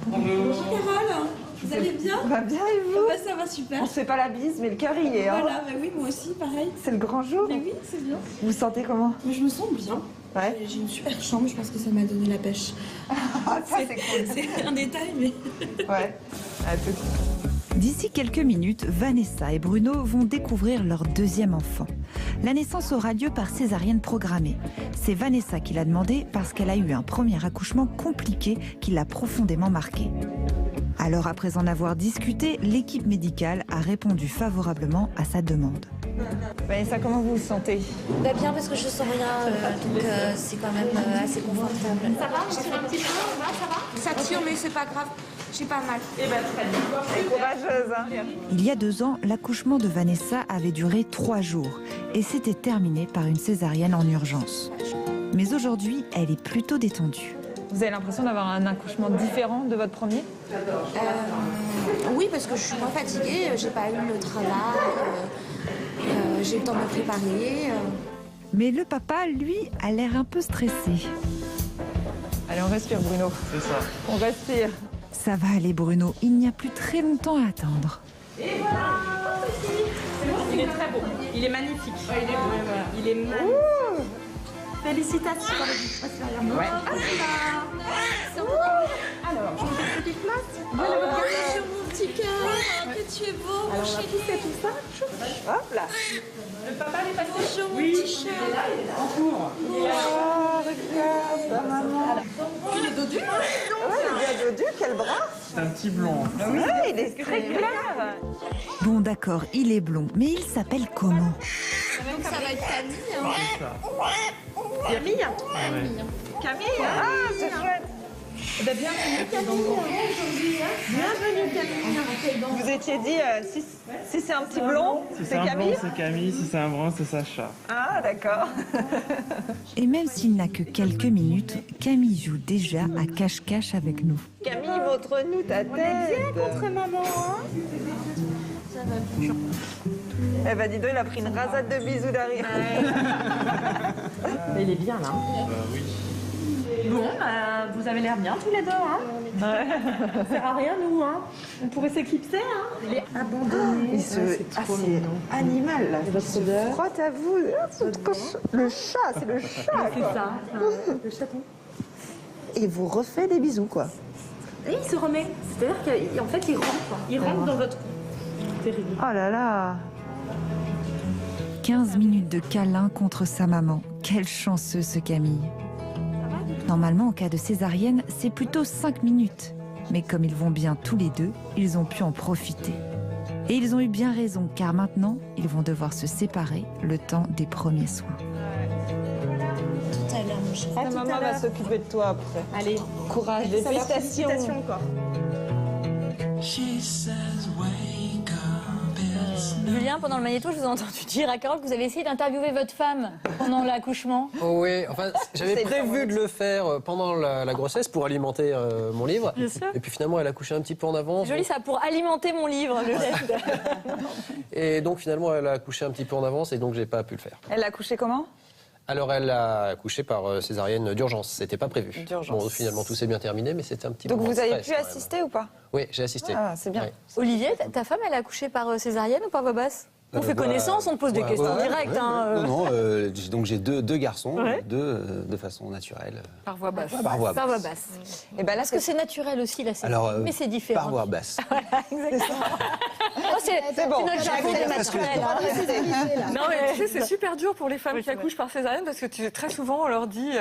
Bonjour Carole, vous allez bien? Bien et vous? Bah, ça va super. On se fait pas la bise, mais le cœur y est. Voilà, bah oui, moi aussi, pareil. C'est le grand jour. Mais oui, c'est bien. Vous vous sentez comment? Mais je me sens bien. Ouais. J'ai une super chambre, je pense que ça m'a donné la pêche. Ah, ça c'est cool. C'est un détail, mais... Ouais. À tout. D'ici quelques minutes, Vanessa et Bruno vont découvrir leur deuxième enfant. La naissance aura lieu par césarienne programmée. C'est Vanessa qui l'a demandé parce qu'elle a eu un premier accouchement compliqué qui l'a profondément marquée. Alors, après en avoir discuté, l'équipe médicale a répondu favorablement à sa demande. Vanessa, comment vous vous sentez? Bah bien parce que je sens rien, donc c'est quand même assez confortable. Ça va? Je tire un petit peu, ça va? Ça tire mais c'est pas grave, j'ai pas mal. Eh ben très bien. Elle est courageuse, hein. Il y a 2 ans, l'accouchement de Vanessa avait duré 3 jours et s'était terminé par une césarienne en urgence. Mais aujourd'hui, elle est plutôt détendue. Vous avez l'impression d'avoir un accouchement différent de votre premier? Oui parce que je suis moins fatiguée, j'ai pas eu le travail, j'ai eu le temps de me préparer. Mais le papa, lui, a l'air un peu stressé. Allez, on respire, Bruno. C'est ça. On respire. Ça va aller, Bruno, il n'y a plus très longtemps à attendre. Il est très beau, il est magnifique. Il est beau, voilà. Il est magnifique. Félicitations. Ouais. Alors, je fais une petite place. Regarde sur mon petit cœur, que tu es beau, mon chéri. C'est tout ça. Hop là. Le papa est passé. Bonjour, mon petit chat. Oh, regarde, ta maman. Il est dodu, hein? Ouais, il est bien dodu, quel bras. C'est un petit blond. Ouais, il est très clair. Bon, d'accord, il est blond, mais il s'appelle comment? Donc ça va être Camille. Hein. C'est ça. Camille. Ouais. Camille. Ah, c'est chouette. Eh ben, bienvenue Camille. Bienvenue Camille. Vous étiez dit, si c'est un petit blond, Si c'est un Camille? blond, c'est Camille. Si c'est un brun, c'est Sacha. Ah, d'accord. Et même s'il n'a que quelques minutes, Camille joue déjà à cache-cache avec nous. Camille, montre-nous ta tête. Contre maman. Hein. Eh ben, dis donc, il a pris une rasade de bisous derrière. Il est bien là. Oui. Bon, vous avez l'air bien tous les deux. Hein. Ça sert à rien nous. Hein. On pourrait s'éclipser. Hein. Il est abandonné. Il se... Ah, c'est animal, là. Il se frotte à vous. Le chat, c'est le chat. C'est quoi. ça, le chaton. Et vous refait des bisous, quoi. Et il se remet. C'est-à-dire qu'en fait, il rentre. Il rentre dans votre... Terrible. Oh là là. 15 minutes de câlin contre sa maman. Quelle chanceuse ce Camille. Normalement, en cas de césarienne, c'est plutôt 5 minutes. Mais comme ils vont bien tous les deux, ils ont pu en profiter. Et ils ont eu bien raison, car maintenant, ils vont devoir se séparer le temps des premiers soins. Tout à l'heure mon chéri. Ta maman va s'occuper de toi après. Allez, Courage, des félicitations. encore. Julien, pendant le magnéto, je vous ai entendu dire à Carole que vous avez essayé d'interviewer votre femme pendant l'accouchement. Oh oui, enfin, j'avais prévu de le faire pendant la grossesse pour alimenter mon livre. Bien sûr. Et puis finalement, elle a couché un petit peu en avance. Joli ça, pour alimenter mon livre, le geste. Et donc finalement, elle a couché un petit peu en avance et donc j'ai pas pu le faire. Elle a couché comment? Alors elle a accouché par césarienne d'urgence, c'était pas prévu. D'urgence. Bon, finalement, tout s'est bien terminé, mais c'était un petit Donc moment vous de avez stress, pu quand même. assister ou pas? Oui, j'ai assisté. Ah, c'est bien. Ouais. Olivier, ta femme, elle a accouché par césarienne ou par voie basse? On fait bah, connaissance, on te pose des ouais, questions ouais, directes. ouais, hein, Non, donc j'ai deux garçons, Ouais. de façon naturelle. Par voie basse. Par voie Par voie basse. basse. Et ben là, Parce que c'est naturel aussi, là, Alors, mais c'est différent. Par voie basse. Exactement. Oh, c'est bon. notre jargon des Parce que- naturels. Non, mais tu sais, c'est super dur pour les femmes qui accouchent par césarienne parce que très souvent, on leur dit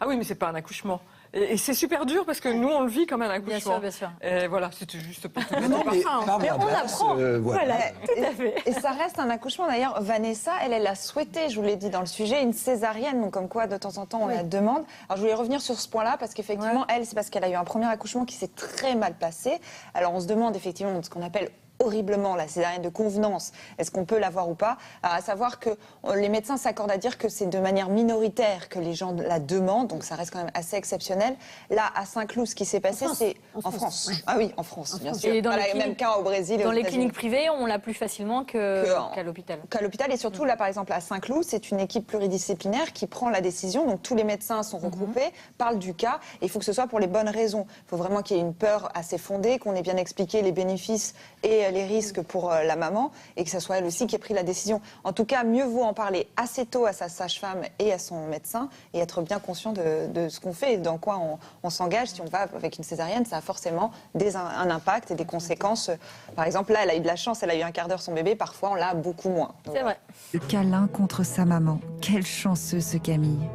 ah oui, mais c'est pas un accouchement. Et c'est super dur parce que nous, on le vit comme un accouchement. Bien sûr. Et voilà, c'était juste pour te Non, mettre par mais ça. Hein. par voie on basse, apprend. voilà. Tout à fait. Et ça reste un accouchement. D'ailleurs, Vanessa, elle a souhaité, je vous l'ai dit dans le sujet, une césarienne. Donc, comme quoi, de temps en temps, on la demande. Alors, je voulais revenir sur ce point-là parce qu'effectivement, elle, c'est parce qu'elle a eu un premier accouchement qui s'est très mal passé. Alors, on se demande effectivement ce qu'on appelle horriblement, la césarienne de convenance, est-ce qu'on peut l'avoir ou pas? À savoir que les médecins s'accordent à dire que c'est de manière minoritaire que les gens la demandent, donc ça reste quand même assez exceptionnel. Là, à Saint-Cloud, ce qui s'est passé, c'est en France. Ouais. Ah oui, en France, bien sûr. Et dans Voilà, les le même cas au Brésil et Dans aux les États-Unis. cliniques privées, on l'a plus facilement qu'à l'hôpital. Qu'à l'hôpital, et surtout là, par exemple, à Saint-Cloud, c'est une équipe pluridisciplinaire qui prend la décision. Donc tous les médecins sont regroupés, parlent du cas, et il faut que ce soit pour les bonnes raisons. Il faut vraiment qu'il y ait une peur assez fondée, qu'on ait bien expliqué les bénéfices et les risques pour la maman, et que ce soit elle aussi qui ait pris la décision. En tout cas, mieux vaut en parler assez tôt à sa sage-femme et à son médecin, et être bien conscient de ce qu'on fait et dans quoi on s'engage. Si on va avec une césarienne, ça a forcément un impact et des conséquences. Par exemple, là, elle a eu de la chance, elle a eu un quart d'heure son bébé, parfois on l'a beaucoup moins. Donc, C'est vrai. Le câlin contre sa maman. Quel chanceux ce Camille.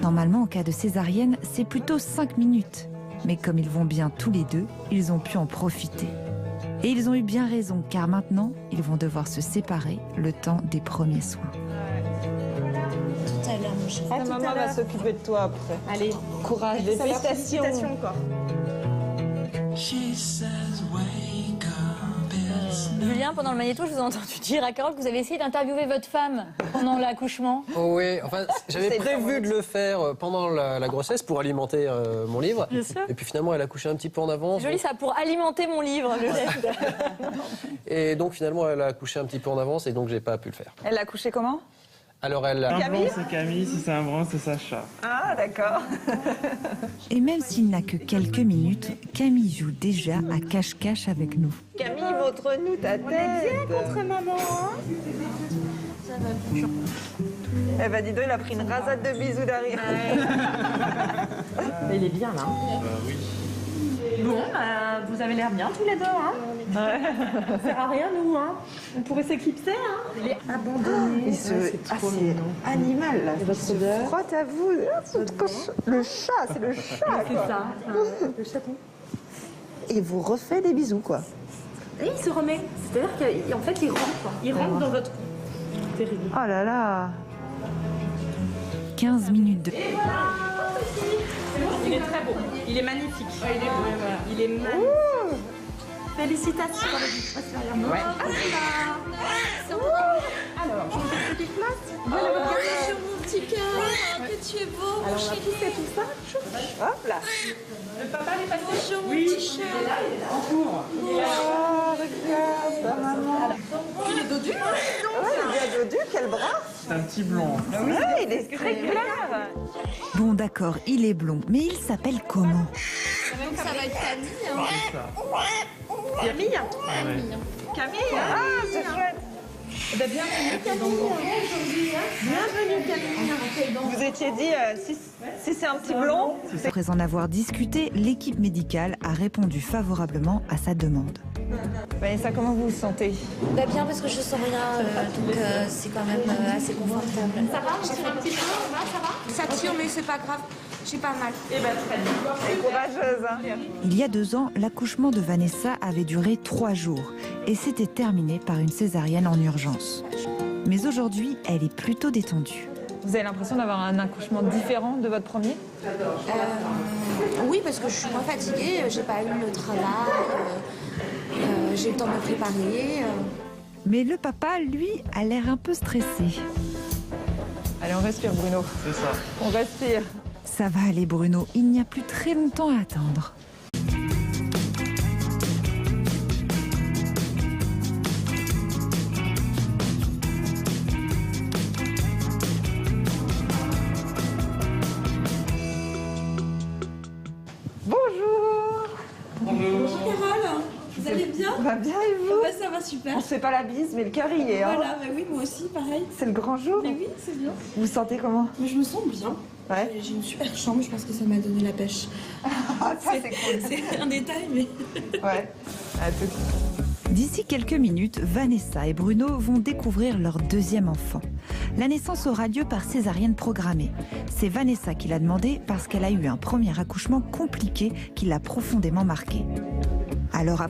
Normalement, en cas de césarienne, c'est plutôt 5 minutes. Mais comme ils vont bien tous les deux, ils ont pu en profiter. Et ils ont eu bien raison, car maintenant, ils vont devoir se séparer le temps des premiers soins. Tout à l'heure, mon chéri. maman va s'occuper de toi après. Allez, Courage, des félicitations. encore. Julien, pendant le magnéto, je vous ai entendu dire à Carole que vous avez essayé d'interviewer votre femme pendant l'accouchement. Oh oui, enfin, j'avais prévu de le faire pendant la grossesse pour alimenter mon livre. Bien sûr. Et puis finalement, elle a couché un petit peu en avance. Joli ça, pour alimenter mon livre, le geste. Et donc finalement, elle a couché un petit peu en avance et donc j'ai pas pu le faire. Elle a couché comment? Alors elle Un a... blanc, c'est Camille. Si c'est un brun, c'est Sacha. Ah, d'accord. Et même s'il n'a que quelques minutes, Camille joue déjà à cache-cache avec nous. Camille, montre-nous ta tête. Contre maman, hein. Eh ben, dis donc, il a pris une rasade de bisous derrière. Il est bien là. Oui. Bon, vous avez l'air bien tous les deux, hein. Ça sert à rien, nous, hein. On pourrait s'éclipser, hein. Il est abandonné. C'est trop animal, là. Il se frotte à vous. Le chat, c'est le chat, C'est quoi. ça, le chaton. Et vous refait des bisous, quoi. Et il se remet. C'est-à-dire qu'en fait, il rentre, quoi. Il rentre dans votre... Terrible. Oh là là. 15 minutes de... Il est très beau. Il est magnifique. Il est beau. Il est magnifique. Félicitations. Ouais. Alors, je vous fais une petite place. Voilà votre garçon. Sur mon petit cœur, que tu es beau. Alors, on a poussé tout ça. Hop là. Le papa est passé. Bonjour, mon petit chat. En cours. Oh, regarde, ta maman. Il est dodu, hein. Ouais, il est bien dodu, quel bras. C'est un petit blond. Ouais, il est très clair. Bon d'accord, il est blond, mais il s'appelle comment? Donc ça va être Camille, hein. C'est ça. Camille. Ouais. Camille, ah, c'est chouette. Eh ben, bienvenue Camille. Aujourd'hui, bienvenue Camille. Vous étiez dit, si c'est un petit blond. Après en avoir discuté, l'équipe médicale a répondu favorablement à sa demande. Vanessa, comment vous vous sentez? Bah bien parce que je sens rien, donc c'est quand même assez confortable. Ça va, j'ai fait un petit peu, ça va. Ça tire, mais c'est pas grave. J'ai pas mal. Eh ben très bien. Elle est courageuse, hein. Il y a 2 ans, l'accouchement de Vanessa avait duré 3 jours et s'était terminé par une césarienne en urgence. Mais aujourd'hui, elle est plutôt détendue. Vous avez l'impression d'avoir un accouchement différent de votre premier? Oui, parce que je suis moins fatiguée, j'ai pas eu le travail, j'ai eu le temps de me préparer. Mais le papa, lui, a l'air un peu stressé. Allez, on respire, Bruno. C'est ça. On respire. Ça va aller, Bruno, il n'y a plus très longtemps à attendre. Bonjour. Bonjour Carole, vous allez bien? Va bien et vous? Bah, ça va super. On se fait pas la bise, mais le cœur y est. Hein. Voilà, bah oui, moi aussi, pareil. C'est le grand jour. Mais oui, c'est bien. Vous vous sentez comment? Mais je me sens bien. Ouais. J'ai une super chambre, je pense que ça m'a donné la pêche. Ah, ça c'est cool. C'est un détail, mais... Ouais. À tout. D'ici quelques minutes, Vanessa et Bruno vont découvrir leur deuxième enfant. La naissance aura lieu par césarienne programmée. C'est Vanessa qui l'a demandé parce qu'elle a eu un premier accouchement compliqué qui l'a profondément marqué. Alors,